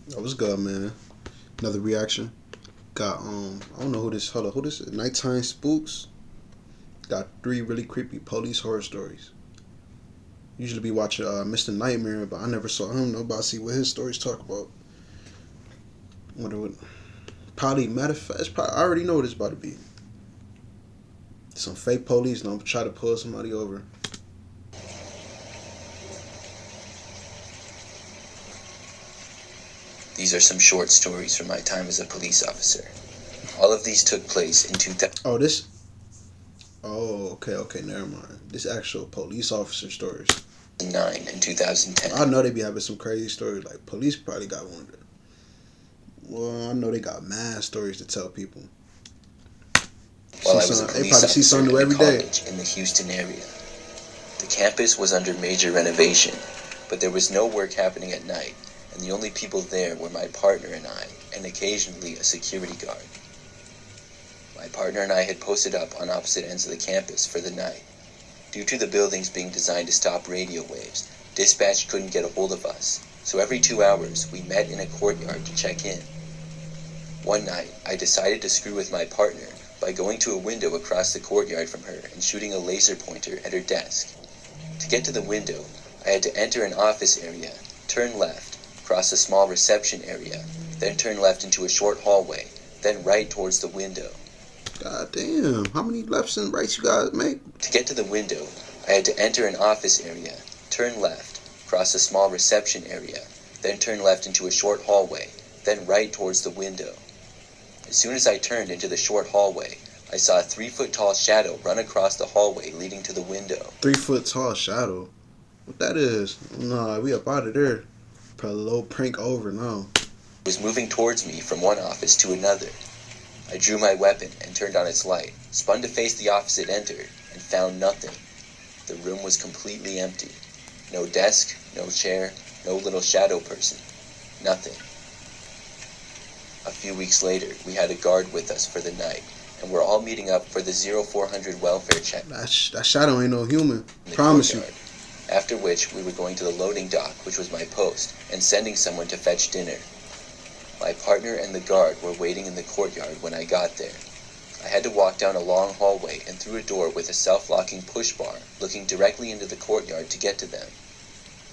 That was good, man. Another reaction. Got I don't know who this. Hold on, who this? Is? Nighttime Spooks. Got three really creepy police horror stories. Usually be watching Mr. Nightmare, but I never saw him. Nobody see what his stories talk about. Wonder what? Probably matter of fact, I already know what it's about to be. Some fake police don't try to pull somebody over. These are some short stories from my time as a police officer. All of these took place in 2000. Oh, this. Oh, okay, never mind. This actual police officer stories. 2009 and 2010. I know they be having some crazy stories. Like police probably got one. Well, I know they got mad stories to tell people. While I was a police officer at at a college in the Houston area. The campus was under major renovation, but there was no work happening at night, and the only people there were my partner and I, and occasionally a security guard. My partner and I had posted up on opposite ends of the campus for the night. Due to the buildings being designed to stop radio waves, dispatch couldn't get a hold of us, so every 2 hours we met in a courtyard to check in. One night, I decided to screw with my partner by going to a window across the courtyard from her and shooting a laser pointer at her desk. To get to the window, I had to enter an office area, turn left, cross a small reception area, then turn left into a short hallway, then right towards the window. God damn, how many lefts and rights you guys make? To get to the window, I had to enter an office area, turn left, cross a small reception area, then turn left into a short hallway, then right towards the window. As soon as I turned into the short hallway, I saw a 3-foot-tall shadow run across the hallway leading to the window. 3-foot tall shadow? What that is? Nah, we up out of there. Put a little prank over now. It was moving towards me from one office to another. I drew my weapon and turned on its light, spun to face the office it entered, and found nothing. The room was completely empty. No desk, no chair, no little shadow person. Nothing. A few weeks later, we had a guard with us for the night, and we're all meeting up for the 0400 welfare check. That shadow ain't no human. Promise you. After which, we were going to the loading dock, which was my post, and sending someone to fetch dinner. My partner and the guard were waiting in the courtyard when I got there. I had to walk down a long hallway and through a door with a self-locking push bar, looking directly into the courtyard to get to them.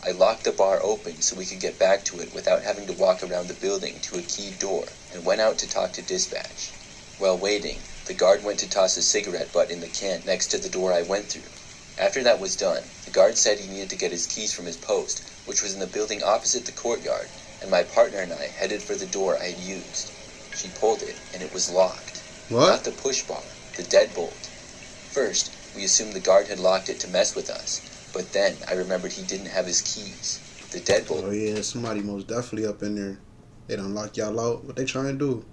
I locked the bar open so we could get back to it without having to walk around the building to a keyed door, and went out to talk to dispatch. While waiting, the guard went to toss a cigarette butt in the can next to the door I went through. After that was done, the guard said he needed to get his keys from his post, which was in the building opposite the courtyard, and my partner and I headed for the door I had used. She pulled it, and it was locked. What? Not the push bar, the deadbolt. First, we assumed the guard had locked it to mess with us, but then I remembered he didn't have his keys. The deadbolt. Oh yeah, somebody most definitely up in there. They done lock y'all out. What they trying to do?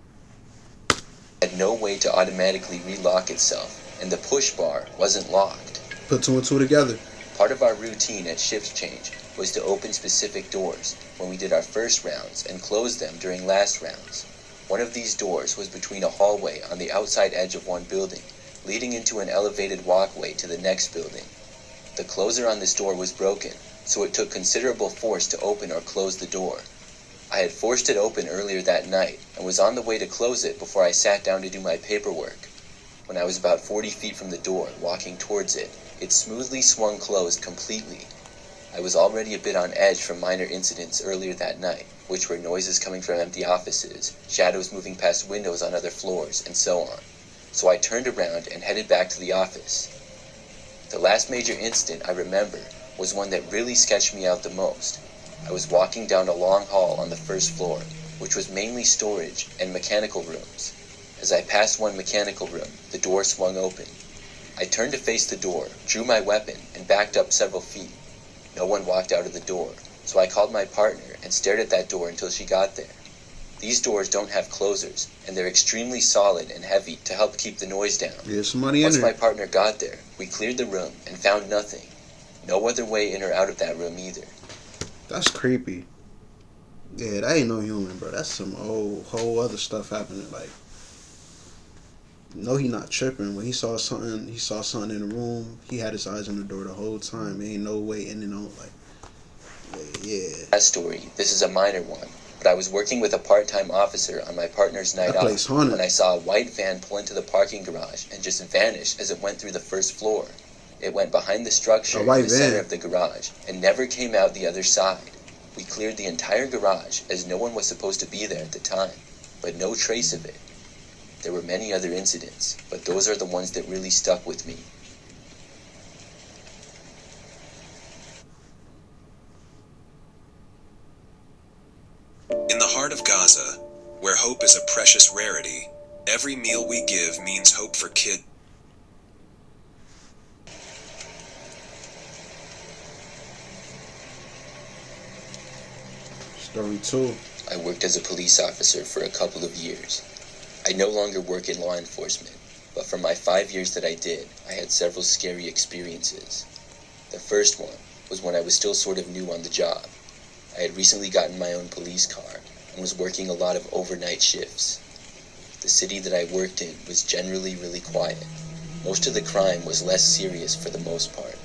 Had no way to automatically relock itself, and the push bar wasn't locked. Put two and two together. Part of our routine at shift change was to open specific doors when we did our first rounds and close them during last rounds. One of these doors was between a hallway on the outside edge of one building, leading into an elevated walkway to the next building. The closer on this door was broken, so it took considerable force to open or close the door. I had forced it open earlier that night and was on the way to close it before I sat down to do my paperwork. When I was about 40 feet from the door, walking towards it, it smoothly swung closed completely. I was already a bit on edge from minor incidents earlier that night, which were noises coming from empty offices, shadows moving past windows on other floors, and so on. So I turned around and headed back to the office. The last major incident I remember was one that really sketched me out the most. I was walking down a long hall on the first floor, which was mainly storage and mechanical rooms. As I passed one mechanical room, the door swung open. I turned to face the door, drew my weapon, and backed up several feet. No one walked out of the door, so I called my partner and stared at that door until she got there. These doors don't have closers, and they're extremely solid and heavy to help keep the noise down. Yeah, somebody Once in there. my partner got there, we cleared the room and found nothing. No other way in or out of that room either. That's creepy. Yeah, that ain't no human, bro. That's some whole other stuff happening. Like, no, he not tripping. When he saw something in the room. He had his eyes on the door the whole time. Ain't no way in and out. Like, yeah. That story, this is a minor one, but I was working with a part-time officer on my partner's night That place off haunted. when I saw a white van pull into the parking garage and just vanish as it went through the first floor. It went behind the structure A in white the center van. of the garage and never came out the other side. We cleared the entire garage as no one was supposed to be there at the time, but no trace of it. There were many other incidents, but those are the ones that really stuck with me. In the heart of Gaza, where hope is a precious rarity, every meal we give means hope for kids. Story 2. I worked as a police officer for a couple of years. I no longer work in law enforcement, but for my 5 years that I did, I had several scary experiences. The first one was when I was still sort of new on the job. I had recently gotten my own police car and was working a lot of overnight shifts. The city that I worked in was generally really quiet. Most of the crime was less serious for the most part.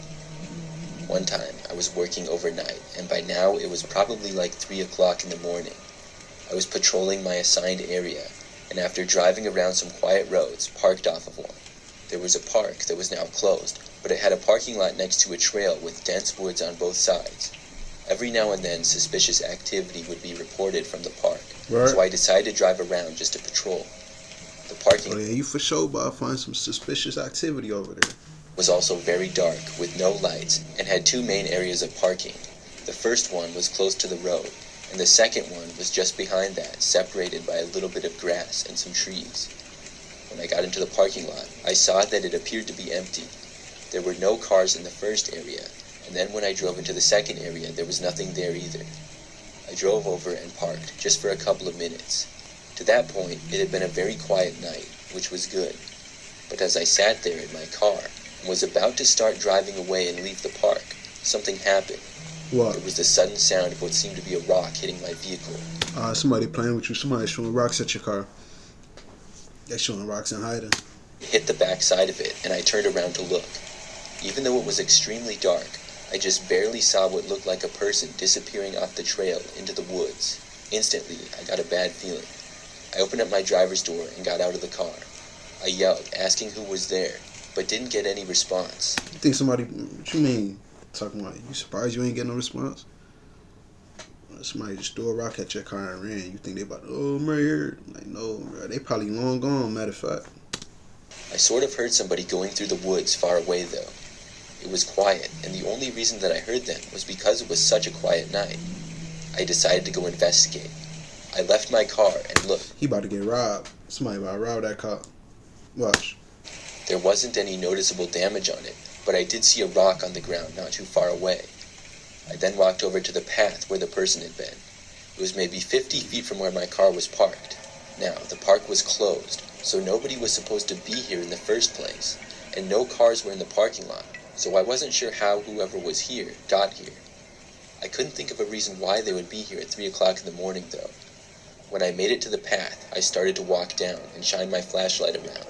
One time, I was working overnight, and by now it was probably like 3 o'clock in the morning. I was patrolling my assigned area, and after driving around some quiet roads, parked off of one. There was a park that was now closed, but it had a parking lot next to a trail with dense woods on both sides. Every now and then, suspicious activity would be reported from the park, Right. so I decided to drive around just to patrol. The parking Oh yeah, you for sure about to find some suspicious activity over there. was also very dark, with no lights, and had two main areas of parking. The first one was close to the road, and the second one was just behind that, separated by a little bit of grass and some trees. When I got into the parking lot, I saw that it appeared to be empty. There were no cars in the first area, and then when I drove into the second area, there was nothing there either. I drove over and parked, just for a couple of minutes. To that point, it had been a very quiet night, which was good. But as I sat there in my car, and was about to start driving away and leave the park, something happened. What? There was the sudden sound of what seemed to be a rock hitting my vehicle. Somebody playing with you. Somebody shooting rocks at your car. They shooting rocks and hiding. It hit the back side of it, and I turned around to look. Even though it was extremely dark, I just barely saw what looked like a person disappearing off the trail into the woods. Instantly, I got a bad feeling. I opened up my driver's door and got out of the car. I yelled, asking who was there, but didn't get any response. You think somebody? What you mean? Talking about? You surprised you ain't get no response? Somebody just threw a rock at your car and ran. You think they about? Oh, I'm right here. Like no, bro. They probably long gone. Matter of fact. I sort of heard somebody going through the woods far away, though. It was quiet, and the only reason that I heard them was because it was such a quiet night. I decided to go investigate. I left my car and looked. He about to get robbed. Somebody about to rob that car. Watch. There wasn't any noticeable damage on it, but I did see a rock on the ground not too far away. I then walked over to the path where the person had been. It was maybe 50 feet from where my car was parked. Now, the park was closed, so nobody was supposed to be here in the first place, and no cars were in the parking lot, so I wasn't sure how whoever was here got here. I couldn't think of a reason why they would be here at 3 o'clock in the morning, though. When I made it to the path, I started to walk down and shine my flashlight around.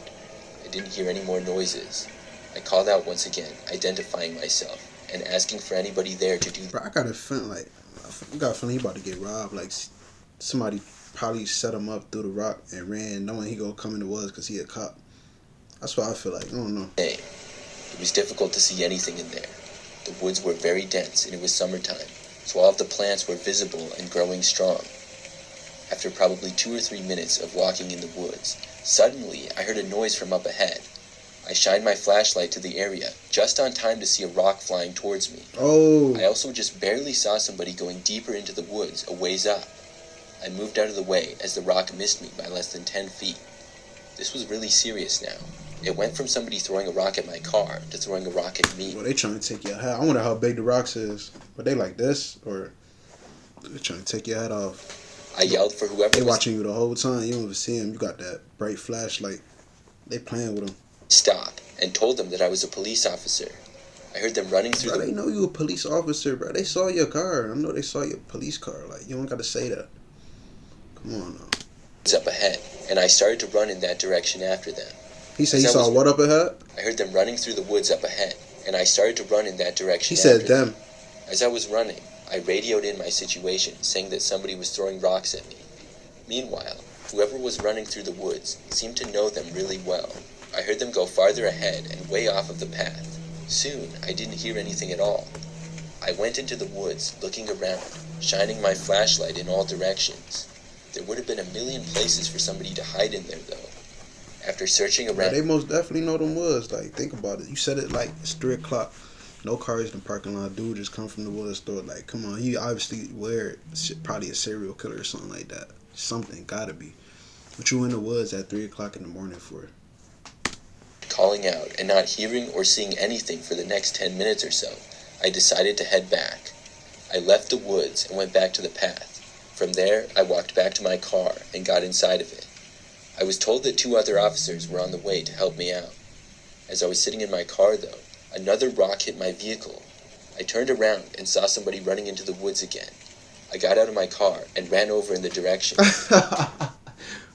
I didn't hear any more noises. I called out once again, identifying myself, and asking for anybody there to do. Bro, I got a feeling like I got a feeling he about to get robbed. Like somebody probably set him up through the rock and ran, knowing he gonna come in the woods because he a cop. That's what I feel like. I don't know. It was difficult to see anything in there. The woods were very dense and it was summertime, so all of the plants were visible and growing strong. After probably 2 or 3 minutes of walking in the woods, suddenly I heard a noise from up ahead. I shined my flashlight to the area, just on time to see a rock flying towards me. Oh. I also just barely saw somebody going deeper into the woods a ways up. I moved out of the way as the rock missed me by less than 10 feet. This was really serious now. It went from somebody throwing a rock at my car to throwing a rock at me. Well, they trying to take your head. I wonder how big the rocks is. But they like this, or they trying to take your head off. I yelled for whoever They was watching you the whole time. You don't even see them. You got that bright flashlight. They playing with them. stop and told them that I was a police officer. I heard them running through Bro, they know you a police officer, bro. They saw your car. I know they saw your police car. Like, you don't got to say that. Come on now. woods up ahead, and I started to run in that direction after them. He said As he I saw was- what up ahead? I heard them running through the woods up ahead, and I started to run in that direction He said after them. As I was running, I radioed in my situation, saying that somebody was throwing rocks at me. Meanwhile, whoever was running through the woods seemed to know them really well. I heard them go farther ahead and way off of the path. Soon, I didn't hear anything at all. I went into the woods, looking around, shining my flashlight in all directions. There would have been a million places for somebody to hide in there, though. After searching Yeah, around... they most definitely know them woods. Like, think about it. You said it like it's 3 o'clock. No cars in the parking lot. Dude just come from the woods store. Like, come on. He obviously probably a serial killer or something like that. Something. Gotta be. What you in the woods at 3 o'clock in the morning for? Calling out and not hearing or seeing anything for the next 10 minutes or so, I decided to head back. I left the woods and went back to the path. From there, I walked back to my car and got inside of it. I was told that 2 other officers were on the way to help me out. As I was sitting in my car, though, another rock hit my vehicle. I turned around and saw somebody running into the woods again. I got out of my car and ran over in the direction.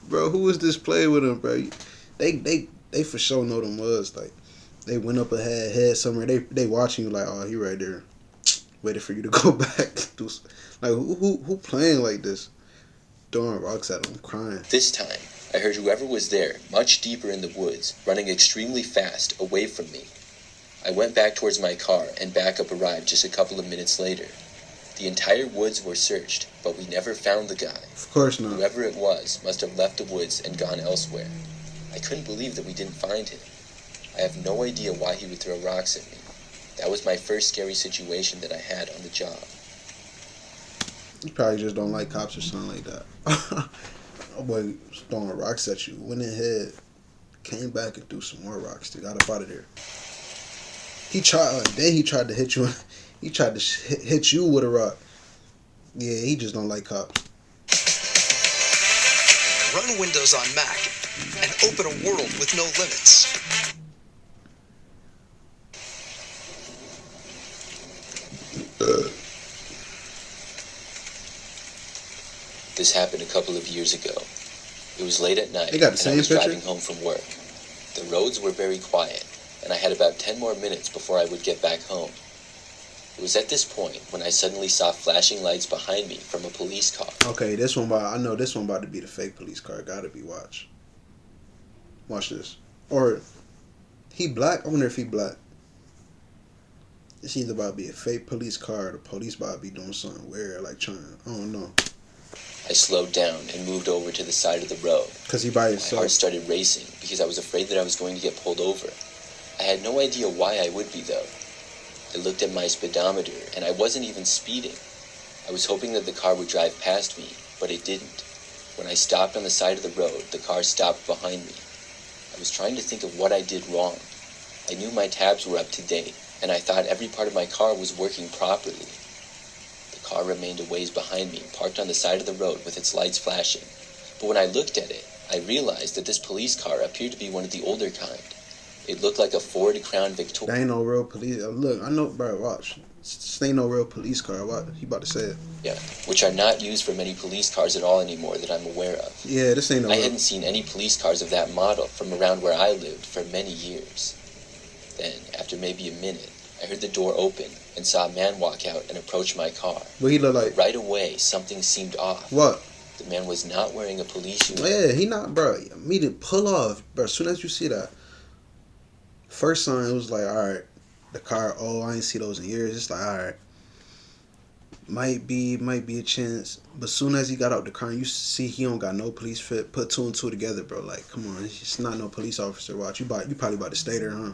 Bro, who was this playing with him, bro? They for sure know them woods. Like, they went up ahead, head somewhere. They watching you like, oh, he right there, waiting for you to go back. Like, who playing like this? Throwing rocks at them, crying. This time, I heard whoever was there, much deeper in the woods, running extremely fast away from me. I went back towards my car, and backup arrived just a couple of minutes later. The entire woods were searched, but we never found the guy. Of course not. Whoever it was must have left the woods and gone elsewhere. I couldn't believe that we didn't find him. I have no idea why he would throw rocks at me. That was my first scary situation that I had on the job. You probably just don't like cops or something like that. Oh boy, throwing rocks at you. Went ahead, came back and threw some more rocks. They got up out of there. He tried to hit you. He tried to hit you with a rock. Yeah, he just don't like cops. Run Windows on Mac and open a world with no limits. This happened a couple of years ago. It was late at night, They got the and same I was picture? driving home from work. The roads were very quiet, and I had about 10 more minutes before I would get back home. It was at this point when I suddenly saw flashing lights behind me from a police car. Okay, I know this one about to be the fake police car. Gotta be. Watch this. Or he black? I wonder if he black. It's either about to be a fake police car or the police about to be doing something weird, like trying. I don't know. I slowed down and moved over to the side of the road. Cause he by My himself. heart started racing because I was afraid that I was going to get pulled over. I had no idea why I would be, though. I looked at my speedometer, and I wasn't even speeding. I was hoping that the car would drive past me, but it didn't. When I stopped on the side of the road, the car stopped behind me. I was trying to think of what I did wrong. I knew my tabs were up to date, and I thought every part of my car was working properly. The car remained a ways behind me, parked on the side of the road with its lights flashing. But when I looked at it, I realized that this police car appeared to be one of the older kind. It looked like a Ford Crown Victoria. That ain't no real police. Look, I know, bro. Watch. This ain't no real police car. What? He about to say it. Yeah, which are not used for many police cars at all anymore that I'm aware of. Yeah, this ain't no I real. hadn't seen any police cars of that model from around where I lived for many years. Then, after maybe a minute, I heard the door open and saw a man walk out and approach my car. What he look like? Right away, something seemed off. What? The man was not wearing a police uniform. Yeah, he not, bro. Me to pull off, bro. As soon as you see that, first sign it was like, all right, the car. Oh, I ain't see those in years. It's like, all right, might be a chance. But soon as he got out the car, you see he don't got no police fit. Put 2 and 2 together, bro. Like, come on, it's not no police officer. Watch, you probably about to stay there, huh?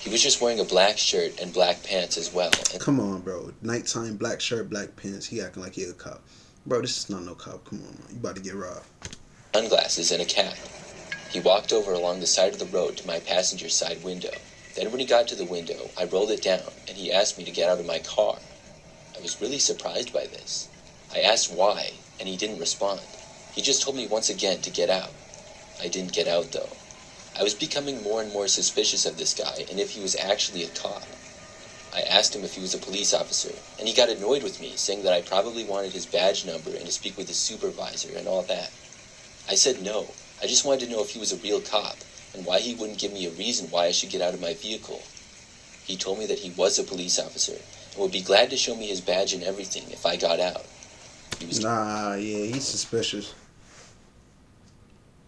He was just wearing a black shirt and black pants as well. And Come on, bro. Nighttime, black shirt, black pants. He acting like he a cop. Bro, this is not no cop. Come on, man. You about to get robbed. sunglasses and a cap. He walked over along the side of the road to my passenger side window. Then when he got to the window, I rolled it down, and he asked me to get out of my car. I was really surprised by this. I asked why, and he didn't respond. He just told me once again to get out. I didn't get out, though. I was becoming more and more suspicious of this guy, and if he was actually a cop. I asked him if he was a police officer, and he got annoyed with me, saying that I probably wanted his badge number and to speak with his supervisor and all that. I said no. I just wanted to know if he was a real cop, and why he wouldn't give me a reason why I should get out of my vehicle. He told me that he was a police officer, and would be glad to show me his badge and everything if I got out. He was Nah, yeah, he's suspicious.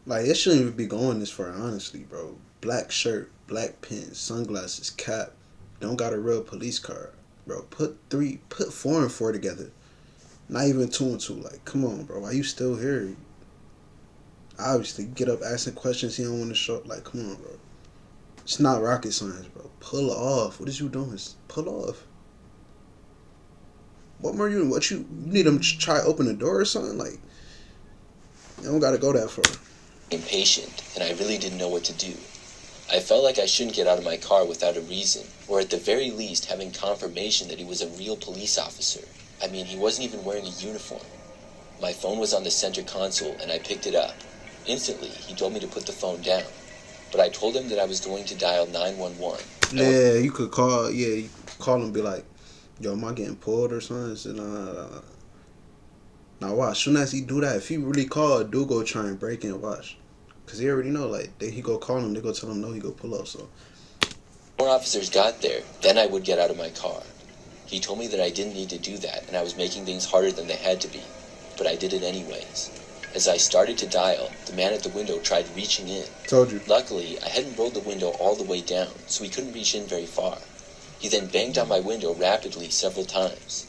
Like, it shouldn't even be going this far, honestly, bro. Black shirt, black pants, sunglasses, cap. Don't got a real police card. Bro, put 4 and 4 together. Not even 2 and 2. Like, come on, bro. Why you still here? Obviously, get up asking questions he don't want to show. Like, come on, bro. It's not rocket science, bro. Pull off. What is you doing? Pull off. What more you need him to try to open the door or something? Like, you don't gotta go that far. impatient, and I really didn't know what to do. I felt like I shouldn't get out of my car without a reason, or at the very least having confirmation that he was a real police officer. I mean, he wasn't even wearing a uniform. My phone was on the center console, and I picked it up. Instantly, he told me to put the phone down, but I told him that I was going to dial 911. Yeah, you could call. Yeah, you could call and be like, "Yo, am I getting pulled or something?" I said, nah. Now watch. Soon as he do that, if he really call, do go try and break in. Watch, cause he already know. Like he go call him, they go tell him no, he go pull up. So More officers got there, then I would get out of my car. He told me that I didn't need to do that, and I was making things harder than they had to be, but I did it anyways. As I started to dial, the man at the window tried reaching in. told you. Luckily, I hadn't rolled the window all the way down, so he couldn't reach in very far. He then banged on my window rapidly several times.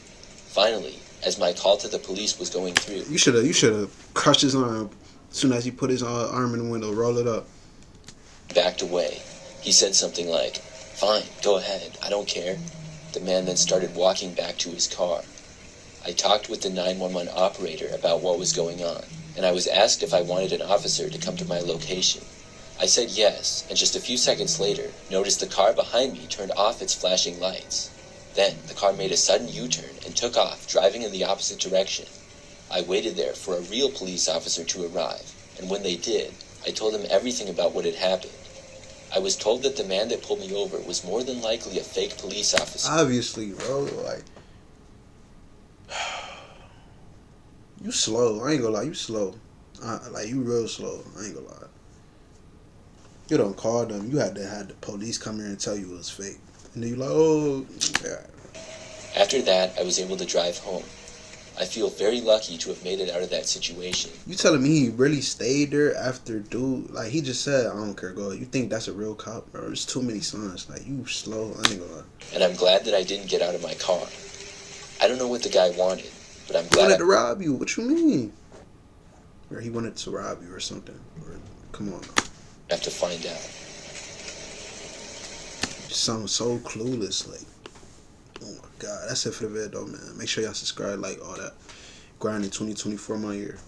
Finally, as my call to the police was going through, You should have crushed his arm. As soon as he put his arm in the window, roll it up. backed away. He said something like, "Fine, go ahead, I don't care." The man then started walking back to his car. I talked with the 911 operator about what was going on, and I was asked if I wanted an officer to come to my location. I said yes, and just a few seconds later, noticed the car behind me turned off its flashing lights. Then, the car made a sudden U-turn and took off, driving in the opposite direction. I waited there for a real police officer to arrive, and when they did, I told them everything about what had happened. I was told that the man that pulled me over was more than likely a fake police officer. Obviously, bro. Like, you slow. I ain't gonna lie. You slow. Like you real slow. I ain't gonna lie. You don't call them. You had to have the police come here and tell you it was fake, and then you like, oh, yeah. After that, I was able to drive home. I feel very lucky to have made it out of that situation. You telling me he really stayed there after dude? Like he just said, I don't care, go. You think that's a real cop, bro? There's too many signs. Like you slow. I ain't gonna lie. And I'm glad that I didn't get out of my car. I don't know what the guy wanted, but I'm He glad wanted to rob you. What you mean? Or he wanted to rob you or something? Or, come on, I have to find out. you sound so clueless. Like, oh my god. That's it for the vid though, man. Make sure y'all subscribe, like all that. Grinding 2024 my year.